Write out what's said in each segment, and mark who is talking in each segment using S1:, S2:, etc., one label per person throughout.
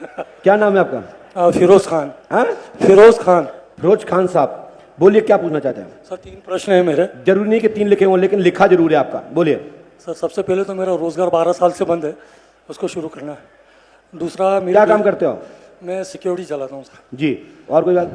S1: क्या नाम है आपका?
S2: फिरोज खान।
S1: हाँ,
S2: फिरोज खान।
S1: फिरोज खान साहब, बोलिए क्या पूछना चाहते हैं?
S2: सर 3 प्रश्न है मेरे।
S1: जरूरी नहीं कि 3 लिखे हों, लेकिन लिखा जरूर है आपका, बोलिए।
S2: सर सबसे पहले तो मेरा रोजगार 12 साल से बंद है, उसको शुरू करना है। दूसरा
S1: क्या काम करते हो?
S2: मैं सिक्योरिटी चलाता हूँ सर
S1: जी, और कोई बात?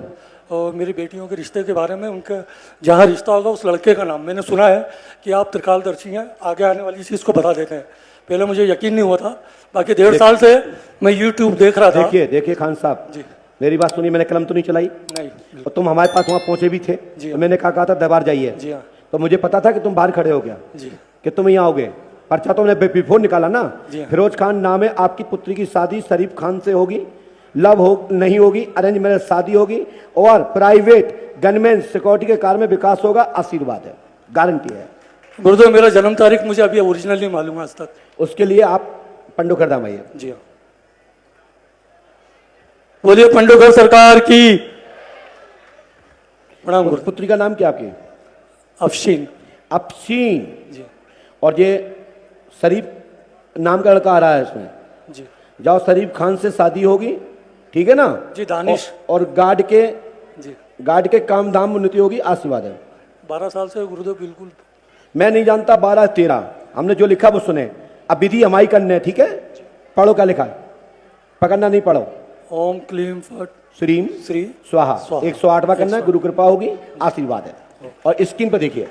S2: और मेरी बेटियों के रिश्ते के बारे में, उनका जहाँ रिश्ता होगा उस लड़के का नाम, मैंने सुना है कि आप त्रिकालदर्शी हैं, आगे आने वाली चीज़ को बता देते हैं। पहले मुझे यकीन नहीं हुआ था, बाकी 1.5 साल से मैं यूट्यूब देख रहा था।
S1: देखिए खान साहब जी, मेरी बात सुनिए, मैंने कलम तो नहीं चलाई।
S2: नहीं।
S1: और तुम हमारे पास वहाँ पहुँचे भी थे
S2: जी
S1: तो मैंने कहा था दरबार जाइए।
S2: जी हाँ।
S1: तो मुझे पता था कि तुम बाहर खड़े हो गया
S2: जी
S1: कि तुम यहाँ आओगे। पर्चा तो मैंने बिफोर निकाला ना।
S2: जी हाँ।
S1: फिरोज खान नाम है, आपकी पुत्री की शादी शरीफ खान से होगी, लव हो नहीं होगी, अरेंज मैरिज शादी होगी, और प्राइवेट गनमैन सिक्योरिटी के कार में विकास होगा, आशीर्वाद है, गारंटी है।
S2: गुरुदेव मेरा जन्म तारीख मुझे अभी ओरिजिनल नहीं मालूम है आज तक।
S1: उसके लिए आप पंडोखर धाम आइए।
S2: जी हाँ। बोलिए पंडोखर सरकार की। प्रणाम गुरुदेव।
S1: पुत्री का नाम क्या आपकी?
S2: अफशीन।
S1: अफशीन
S2: जी
S1: और ये शरीफ नाम का लड़का आ रहा है इसमें।
S2: जी
S1: जाओ, शरीफ खान से शादी होगी, ठीक है ना
S2: जी। दानिश।
S1: और
S2: जी
S1: गार्ड के काम धाम उन्नति होगी, आशीर्वाद है।
S2: 12 साल से गुरुदेव बिल्कुल।
S1: मैं नहीं जानता 12-13, हमने जो लिखा वो सुने। अब विधि हमारी करने है, ठीक है? पढ़ो क्या लिखा है, पकड़ना नहीं, पढ़ो।
S2: ओम क्लीम फट
S1: श्रीम
S2: श्री
S1: स्वाहा,
S2: स्वाहा।
S1: 108वां करना है, गुरु कृपा होगी, आशीर्वाद है। और स्क्रीन पर देखिए,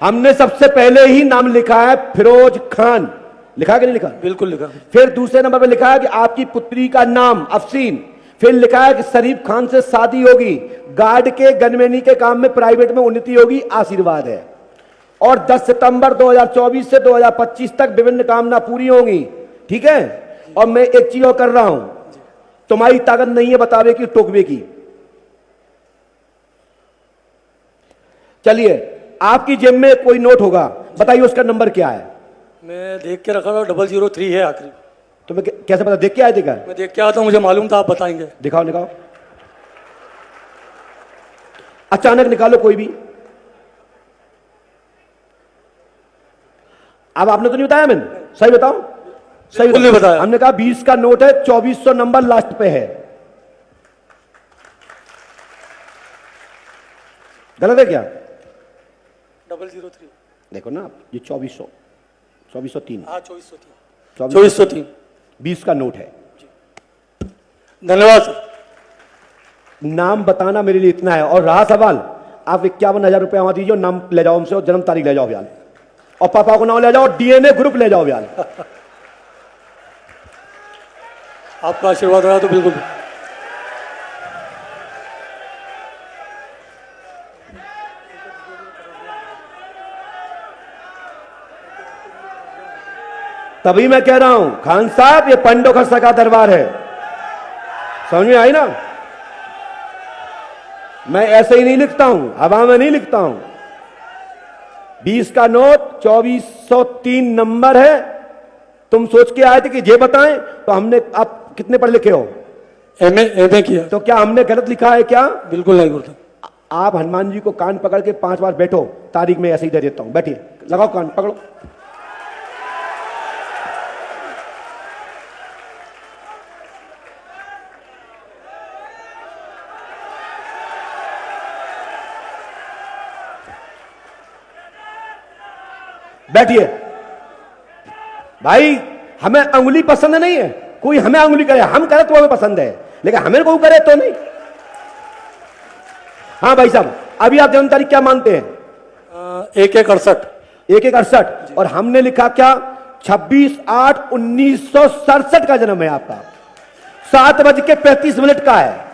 S1: हमने सबसे पहले ही नाम लिखा है फिरोज खान, लिखा कि नहीं लिखा?
S2: बिल्कुल लिखा।
S1: फिर दूसरे नंबर पे लिखा है कि आपकी पुत्री का नाम अफसीन। फिर लिखा है कि शरीफ खान से शादी होगी, गार्ड के गनमैनी के काम में प्राइवेट में उन्नति होगी, आशीर्वाद है। और 10 सितंबर 2024 से 2025 तक विभिन्न कामना पूरी होंगी, ठीक है? और मैं एक चीज और कर रहा हूं, तुम्हारी ताकत नहीं है बतावे की, टोकवे की। चलिए, आपकी जेब में कोई नोट होगा, बताइए उसका नंबर क्या है?
S2: मैं देख के रखा था, 003 है आखिरी।
S1: तुम्हें कैसे पता? देख के आए थे क्या?
S2: मैं देख के आया था, मुझे मालूम था, आप बताएंगे।
S1: दिखाओ निकालो, अचानक निकालो कोई भी। अब आपने तो नहीं बताया, मैंने सही बताओ, सही
S2: नहीं बताया।
S1: हमने कहा 20 का नोट है, 2400 नंबर लास्ट पे है। गलत है क्या?
S2: 003।
S1: देखो ना, ये 2400, 2403,
S2: हाँ 2403।
S1: 2403 20 का नोट है।
S2: धन्यवाद सर।
S1: नाम बताना मेरे लिए इतना है। और रहा सवाल, आप 51,000 रुपए वहां दीजिए, नाम ले जाओ हमसे और जन्म तारीख ले जाओ बयान, और पापा को नाम ले जाओ, डीएनए ग्रुप ले जाओ बयान।
S2: आपका आशीर्वाद रहा तो बिल्कुल।
S1: तभी मैं कह रहा हूं खान साहब, ये पंडोखर का दरबार है, समझ में आई ना? मैं ऐसे ही नहीं लिखता हूं, हवा में नहीं लिखता हूं। 20 का नोट, 2403 नंबर है। तुम सोच के आए थे कि ये बताएं, तो हमने, आप कितने पढ़े लिखे हो?
S2: एमए किया।
S1: तो क्या हमने गलत लिखा है क्या?
S2: बिल्कुल नहीं गुरुदेव।
S1: आप हनुमान जी को कान पकड़ के 5 बार बैठो, तारीख में ऐसे ही दे देता हूं, बैठिए, लगाओ कान पकड़ो। बैठिए भाई, हमें अंगुली पसंद नहीं है, कोई हमें अंगुली करे, हम करे तो हमें पसंद है, लेकिन हमें कोई करे तो नहीं। हाँ भाई साहब, अभी आप जन्म तारीख क्या मानते हैं?
S2: 1168।
S1: 1168। और हमने लिखा क्या? 26/8/1967 का जन्म है आपका। 7:35 का है,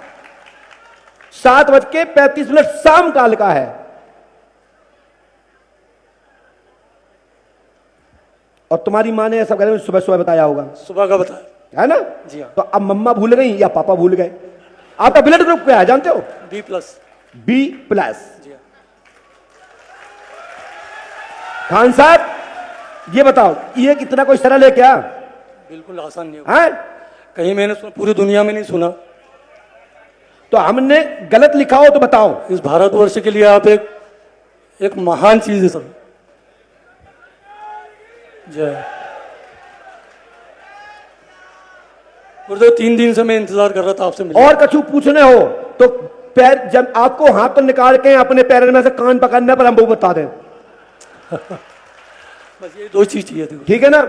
S1: 7:35 शाम काल का है। और तुम्हारी माँ ने ऐसा कहने सुबह सुबह बताया होगा,
S2: सुबह का बताया
S1: है ना?
S2: जी हाँ।
S1: तो अब मम्मा भूल गई या पापा भूल गए? आपका ब्लड ग्रुप क्या है जानते हो?
S2: B+।
S1: B+।
S2: जी हाँ।
S1: खान साहब ये बताओ, ये कितना कोई सरल है क्या?
S2: बिल्कुल आसान नहीं
S1: है?
S2: कहीं मैंने सुना, पूरी दुनिया में नहीं सुना।
S1: तो हमने गलत लिखा हो तो बताओ।
S2: इस भारतवर्ष के लिए आप एक महान चीज है सर। जय। गुरुदेव 3 दिन से मैं इंतजार कर रहा था आपसे मिलने।
S1: और कछु पूछने हो तो पैर, जब आपको हाथ तो निकाल के अपने पैर में से कान पकड़ने पर हम वो बता दें।
S2: बस ये 2 चीज चाहिए थी।
S1: ठीक है ना।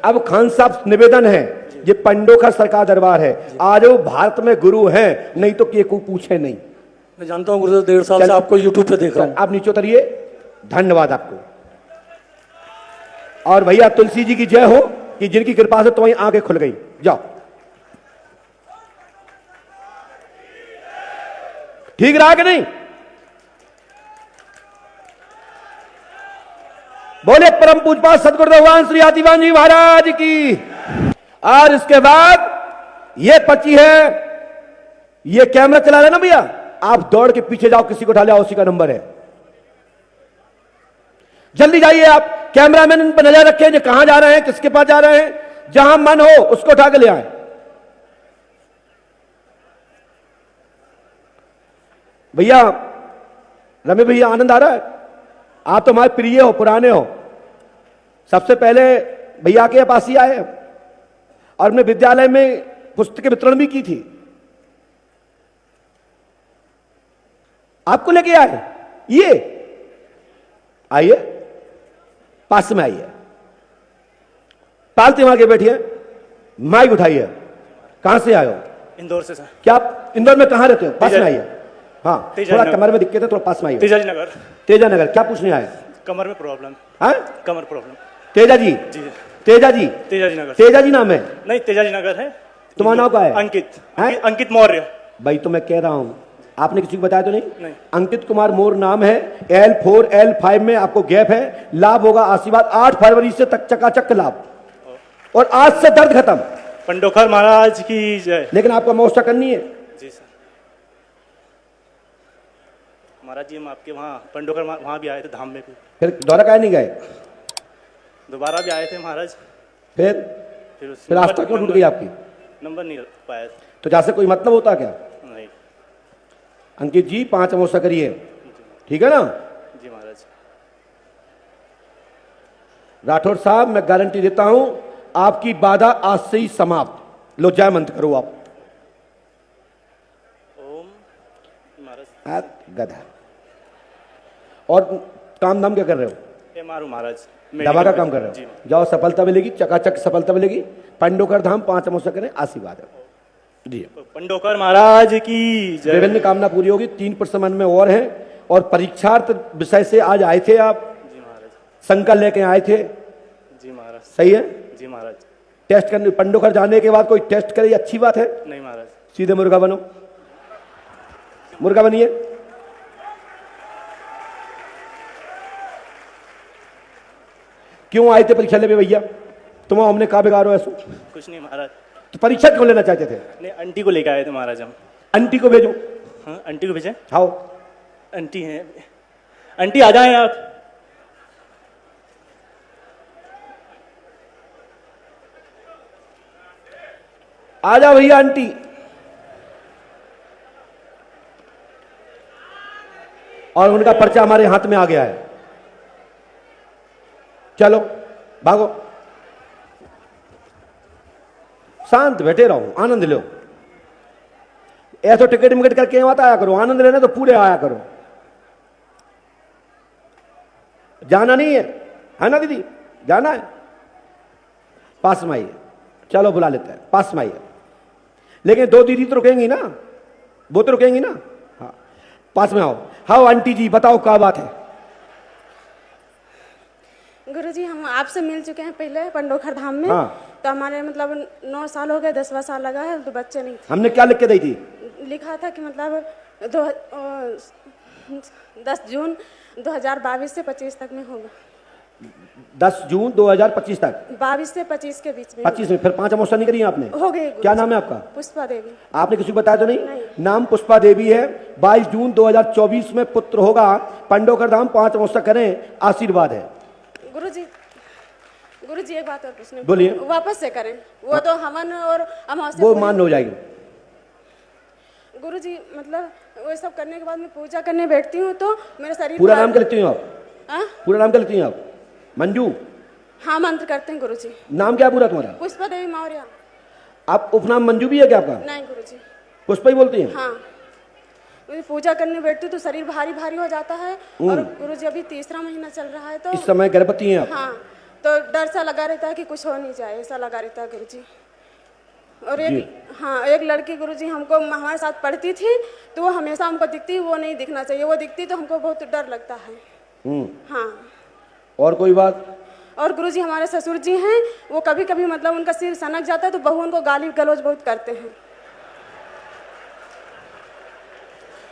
S1: अब खान साहब निवेदन है, ये पंडोखर सरकार दरबार है, आज वो भारत में गुरु हैं, नहीं तो कि कोई पूछे नहीं।
S2: मैं जानता हूँ गुरुदेव 1.5 साल से आपको यूट्यूब पे देख रहा हूँ।
S1: आप नीचे उतरिए, धन्यवाद आपको। और भैया तुलसी जी की जय हो कि जिनकी कृपा से तुम्हारी आंखें खुल गई। जाओ, ठीक रहा कि नहीं? बोले परम पूजपा सदगुरु भगवान श्री आदिवान जी महाराज की। और इसके बाद ये पर्ची है, ये कैमरा चला रहे ना भैया, आप दौड़ के पीछे जाओ, किसी को उठा लिया, उसी का नंबर है। जल्दी जाइए आप, कैमरामैन इन पर नजर रखें, जो कहां जा रहे हैं, किसके पास जा रहे हैं, जहां मन हो उसको उठा के ले आए। भैया रमेश भैया, आनंद आ रहा है? आप तो हमारे प्रिय हो, पुराने हो। सबसे पहले भैया के पास ही आए और हमने विद्यालय में पुस्तकें वितरण भी की थी। आपको लेके आए, ये आइए, पास में आइए, पालती वहां के बैठिए, माइक उठाइए। कहां से आए हो?
S3: इंदौर से सर।
S1: क्या आप इंदौर में कहां रहते हो? पास में आइए। हाँ, थोड़ा कमर में दिक्कत है, थोड़ा पास में आइए।
S3: तेजाजी नगर।
S1: तेजा नगर, क्या पूछने आए?
S3: कमर में प्रॉब्लम।
S1: हाँ,
S3: कमर प्रॉब्लम।
S1: तेजा जी?
S3: जी
S1: तेजा जी?
S3: तेजाजी नगर।
S1: तेजा जी नाम है?
S3: नहीं, तेजाजी नगर है।
S1: तुम्हारा नाम क्या है?
S3: अंकित।
S1: हैं?
S3: अंकित मौर्य।
S1: भाई तो मैं कह रहा हूं, आपने किसी को बताया तो नहीं?
S3: नहीं।
S1: अंकित कुमार मोर नाम है। L4 L5 में आपको गैप है, लाभ होगा आशीर्वाद। 8 फरवरी से तक चकाचक लाभ, और आज से दर्द खत्म।
S3: पंडोखर महाराज की जय।
S1: लेकिन आपका मोर्चा करनी है।
S3: जी सर। महाराज जी हम आपके वहाँ पंडोखर वहाँ भी आए थे, धाम में भी।
S1: फिर दौरा काहे नहीं गए?
S3: दोबारा भी आए थे महाराज।
S1: फिर
S3: फिर
S1: रास्ता क्यों टूट गई आपकी?
S3: नंबर नहीं पाया।
S1: तो जैसे कोई मतलब होता क्या?
S3: नहीं।
S1: अंकित जी 5 मोर्चा करिए, ठीक है ना?
S3: जी महाराज।
S1: राठौर साहब मैं गारंटी देता हूं, आपकी बाधा आज से ही समाप्त। लो जय मंत्र करो आप।
S3: ओम महाराज।
S1: गधा। और काम धाम क्या कर रहे हो?
S3: ये मारू महाराज।
S1: दवा का काम कर रहे
S3: जी।
S1: हो? जाओ, सफलता मिलेगी, चकाचक सफलता मिलेगी। पंडोकर धाम 5 मोर्चा करें, आशीर्वाद है जी।
S3: पंडोकर महाराज की जय।
S1: विभिन्न कामना पूरी होगी। 3 प्रश्न मन में और हैं, और परीक्षार्थ विषय से आज आए थे आप,
S3: जी महाराज।
S1: शंका लेके आए थे,
S3: जी महाराज।
S1: सही है?
S3: जी महाराज।
S1: टेस्ट करने, पंडोकर जाने के बाद कोई टेस्ट करे, ये अच्छी बात है।
S3: नहीं महाराज।
S1: सीधे मुर्गा बनो, मुर्गा बनिए। क्यों आए थे परीक्षा ले भैया? तुम हमने कहा बिगाड़ो ऐसा?
S3: कुछ नहीं महाराज।
S1: तो परीक्षा क्यों लेना चाहते थे?
S3: नहीं, आंटी को लेकर आए थे महाराज हम।
S1: आंटी को भेजो।
S3: हाँ, आंटी को भेजे।
S1: आओ,
S3: आंटी हैं। आंटी आ जाएं आप।
S1: आ जाओ भैया आंटी। और उनका पर्चा हमारे हाथ में आ गया है। चलो भागो, शांत बैठे रहो, आनंद लो। ऐसा टिकट मिकट करके मत आया करो, आनंद लेना तो पूरे आया करो। जाना नहीं है ना दीदी? जाना है? पास में आइए, चलो बुला लेते हैं, पास में आइए। लेकिन 2 दीदी तो रुकेंगी ना, वो तो रुकेंगी ना? हाँ, पास में आओ। हाँ आंटी जी बताओ क्या बात है?
S4: गुरुजी हम आपसे मिल चुके हैं पहले पंडोखर धाम में।
S1: हाँ।
S4: तो हमारे मतलब 9 साल हो गए, 10वां साल लगा है, तो बच्चे नहीं थे।
S1: हमने क्या लिख के दी थी?
S4: लिखा था कि मतलब 10 जून 2022 से 25 तक में होगा।
S1: 10 जून 2025 तक?
S4: 22 से 25 के बीच में।
S1: 25 में? फिर 5 मोर्चा नहीं करी आपने?
S4: हो गए।
S1: क्या नाम है आपका?
S4: पुष्पा देवी।
S1: आपने किसी को बताया तो नहीं?
S4: नहीं।
S1: नाम पुष्पा देवी है। 22 जून 2024 में पुत्र होगा। पंडोकर धाम 5 मोर्चा करें, आशीर्वाद है।
S4: गुरुजी एक बात और पूछने,
S1: बोलिए।
S4: वापस से करें वो तो हवन और अमावस्या
S1: वो मान हो जाएगी।
S4: गुरुजी मतलब वो सब करने के बाद मैं पूजा करने बैठती हूँ तो मेरे शरीर
S1: पूरा नाम क्या लेती हूँ आप?
S4: हाँ?
S1: पूरा नाम क्या लेती हैं आप? मंजू?
S4: हाँ मंत्र करते हैं गुरुजी।
S1: नाम क्या है पूरा तुम्हारा?
S4: पुष्पा देवी मौर्य।
S1: आप उपनाम मंजू भी है क्या आपका?
S4: नहीं गुरुजी।
S1: पुष्पा ही बोलती हैं?
S4: हाँ, मुझे पूजा करने बैठती तो शरीर भारी भारी हो जाता है। और गुरुजी अभी तीसरा महीना चल रहा है तो
S1: इस समय गर्भवती हैं आप?
S4: हाँ, तो डर सा लगा रहता है कि कुछ हो नहीं जाए, ऐसा लगा रहता है गुरुजी। और एक लड़की गुरुजी हमको हमारे साथ पढ़ती थी, तो वो हमेशा हमको दिखती, वो नहीं दिखना चाहिए, वो दिखती तो हमको बहुत डर लगता है। हाँ।
S1: और कोई बात?
S4: और गुरुजी हमारे ससुर जी हैं, वो कभी कभी मतलब उनका सिर सनक जाता है तो बहू उनको गाली गलौज बहुत करते हैं।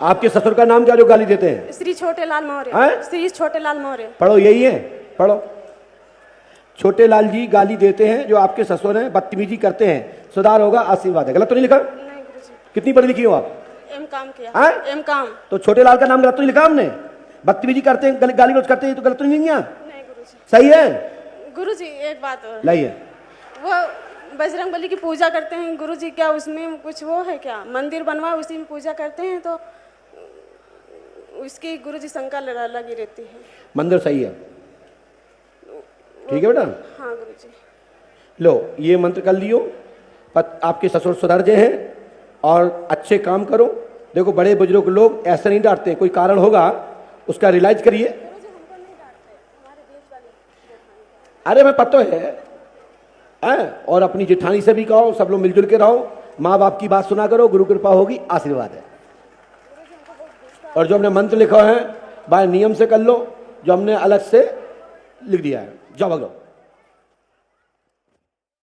S1: आपके ससुर का नाम क्या जो गाली देते हैं?
S4: श्री छोटे लाल मौर्य।
S1: हैं?
S4: श्री छोटे लाल मौर्य।
S1: पढ़ो, यही है, पढ़ो। छोटे लाल जी गाली देते हैं, जो आपके ससुर हैं, बदतमीजी करते हैं, सुधार होगा, आशीर्वाद है। गलत तो नहीं लिखा?
S4: नहीं गुरुजी।
S1: कितनी पढ़ी लिखी हो आप?
S4: एम काम किया।
S1: हैं?
S4: एम काम।
S1: तो छोटे लाल का नाम गलत तो नहीं लिखा हमने? बदतमीजी करते हैं, गाली गलौज करते हैं, तो गलत तो नहीं लिखा?
S4: नहीं गुरुजी।
S1: सही है?
S4: गुरुजी एक बात और
S1: नहीं है।
S4: वो बजरंगबली की पूजा करते हैं गुरुजी, क्या उसमें कुछ वो है क्या? मंदिर बनवा उसी में पूजा करते हैं तो उसकी गुरुजी शंका लगी रहती है।
S1: मंदिर सही है, ठीक है बेटा?
S4: हाँ गुरुजी।
S1: लो, ये मंत्र कर लियो, आपके ससुर सुधर गए हैं और अच्छे काम करो। देखो, बड़े बुजुर्ग लोग ऐसे नहीं डांटते, कोई कारण होगा, उसका रियलाइज करिए। अरे मैं पता है, और अपनी जेठानी से भी कहो, सब लोग मिलजुल के रहो, माँ बाप की बात सुना करो, गुरु कृपा होगी, आशीर्वाद है। और जो हमने मंत्र लिखा है बाय नियम से कर लो, जो हमने अलग से लिख दिया है। जाओ भगो।